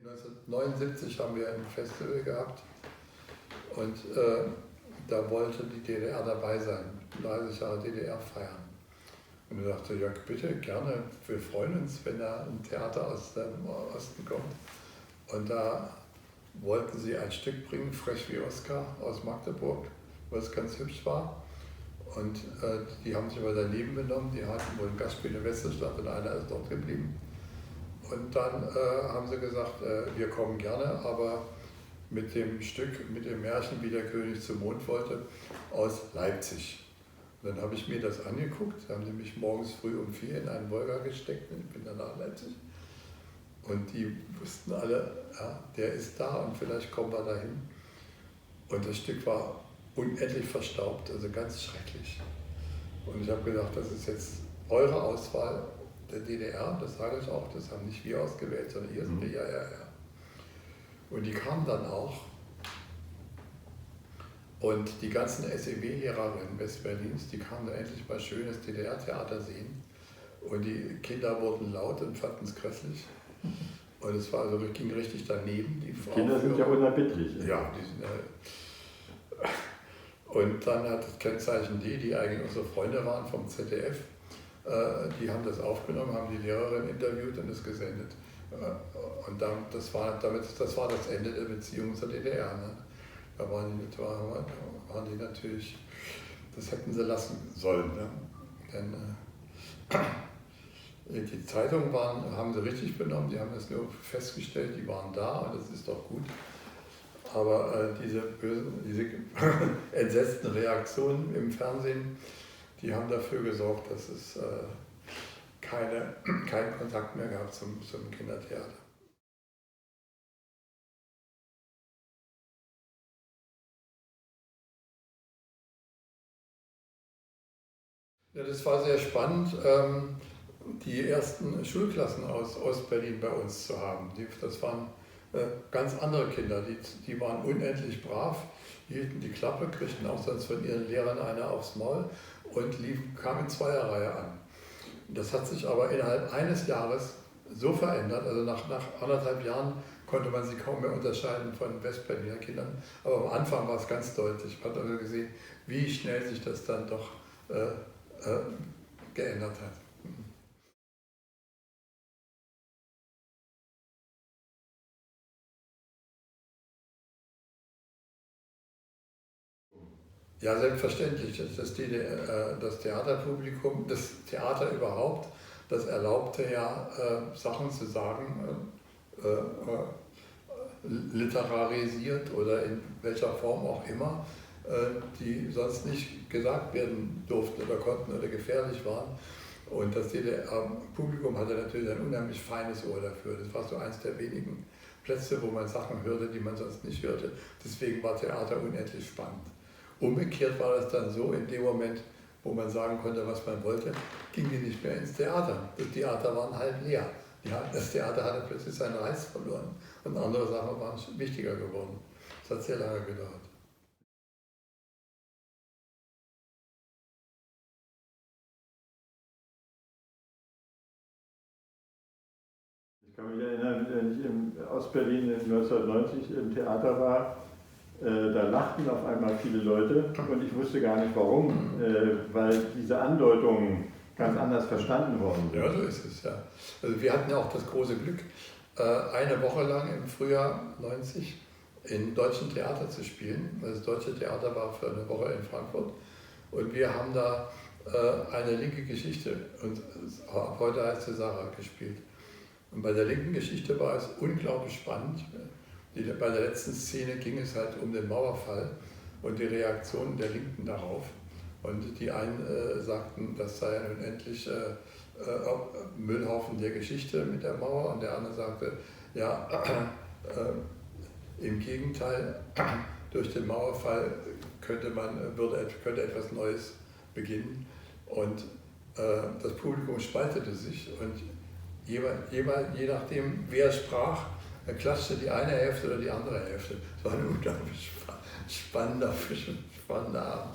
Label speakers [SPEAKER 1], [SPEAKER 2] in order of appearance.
[SPEAKER 1] 1979 haben wir ein Festival gehabt und da wollte die DDR dabei sein, 30 Jahre DDR feiern. Und ich dachte, ja bitte, gerne, wir freuen uns, wenn da ein Theater aus dem Osten kommt. Und da wollten sie ein Stück bringen, Frech wie Oskar aus Magdeburg, was ganz hübsch war. Und die haben sich aber daneben benommen, die hatten wohl ein Gastspiel in Westerstadt und einer ist dort geblieben. Und dann haben sie gesagt, wir kommen gerne, aber mit dem Stück, mit dem Märchen, wie der König zum Mond wollte, aus Leipzig. Und dann habe ich mir das angeguckt, haben sie mich morgens früh um 4 in einen Wolga gesteckt und ich bin dann nach Leipzig. Und die wussten alle, ja, der ist da und vielleicht kommen wir dahin. Und das Stück war unendlich verstaubt, also ganz schrecklich. Und ich habe gedacht, das ist jetzt eure Auswahl der DDR, das sage ich auch, das haben nicht wir ausgewählt, sondern ihr sind ja. Und die kamen dann auch. Und die ganzen SEB-Lehrerinnen Westberlins, die kamen da endlich mal schönes DDR-Theater sehen. Und die Kinder wurden laut und fanden es grässlich. Und es war also, ging richtig daneben. Die
[SPEAKER 2] Kinder sind ja unerbittlich.
[SPEAKER 1] Ja, die sind und dann hat das Kennzeichen D, die eigentlich unsere Freunde waren vom ZDF, die haben das aufgenommen, haben die Lehrerin interviewt und es gesendet. Und dann, das war das Ende der Beziehung zur DDR. Ne? Da waren die natürlich, das hätten sie lassen sollen. Ne? Denn die Zeitungen haben sie richtig benommen, die haben das nur festgestellt, die waren da und das ist doch gut. Aber diese entsetzten Reaktionen im Fernsehen, die haben dafür gesorgt, dass es keinen Kontakt mehr gab zum Kindertheater. Ja, das war sehr spannend, die ersten Schulklassen aus Ostberlin bei uns zu haben. Das waren ganz andere Kinder, die waren unendlich brav, hielten die Klappe, kriegten auch sonst von ihren Lehrern eine aufs Maul und kamen in Zweierreihe an. Das hat sich aber innerhalb eines Jahres so verändert, also nach 1,5 Jahren konnte man sie kaum mehr unterscheiden von Westberliner Kindern, aber am Anfang war es ganz deutlich. Man hat also gesehen, wie schnell sich das dann doch geändert hat. Ja, selbstverständlich. Das Theaterpublikum, das Theater überhaupt, das erlaubte ja, Sachen zu sagen, literarisiert oder in welcher Form auch immer, die sonst nicht gesagt werden durften oder konnten oder gefährlich waren. Und das DDR-Publikum hatte natürlich ein unheimlich feines Ohr dafür. Das war so eins der wenigen Plätze, wo man Sachen hörte, die man sonst nicht hörte. Deswegen war Theater unendlich spannend. Umgekehrt war das dann so, in dem Moment, wo man sagen konnte, was man wollte, ging die nicht mehr ins Theater. Das Theater war halb leer. Das Theater hatte plötzlich seinen Reiz verloren und andere Sachen waren wichtiger geworden. Das hat sehr lange gedauert.
[SPEAKER 2] Ich kann mich erinnern, wenn ich in Ostberlin 1990 im Theater war, da lachten auf einmal viele Leute und ich wusste gar nicht warum, weil diese Andeutungen ganz anders verstanden worden sind.
[SPEAKER 1] Ja, so ist es, ja. Also wir hatten ja auch das große Glück, eine Woche lang im Frühjahr 90 in deutschen Theater zu spielen. Das Deutsche Theater war für eine Woche in Frankfurt und wir haben da eine linke Geschichte und heute heißt sie Sarah gespielt. Und bei der linken Geschichte war es unglaublich spannend. Bei der letzten Szene ging es halt um den Mauerfall und die Reaktionen der Linken darauf. Und die einen sagten, das sei ein unendlich Müllhaufen der Geschichte mit der Mauer. Und der andere sagte, ja, im Gegenteil, durch den Mauerfall könnte etwas Neues beginnen. Und das Publikum spaltete sich und je nachdem, wer sprach, klatschte die eine Hälfte oder die andere Hälfte. Es war ein unglaublich spannender Abend.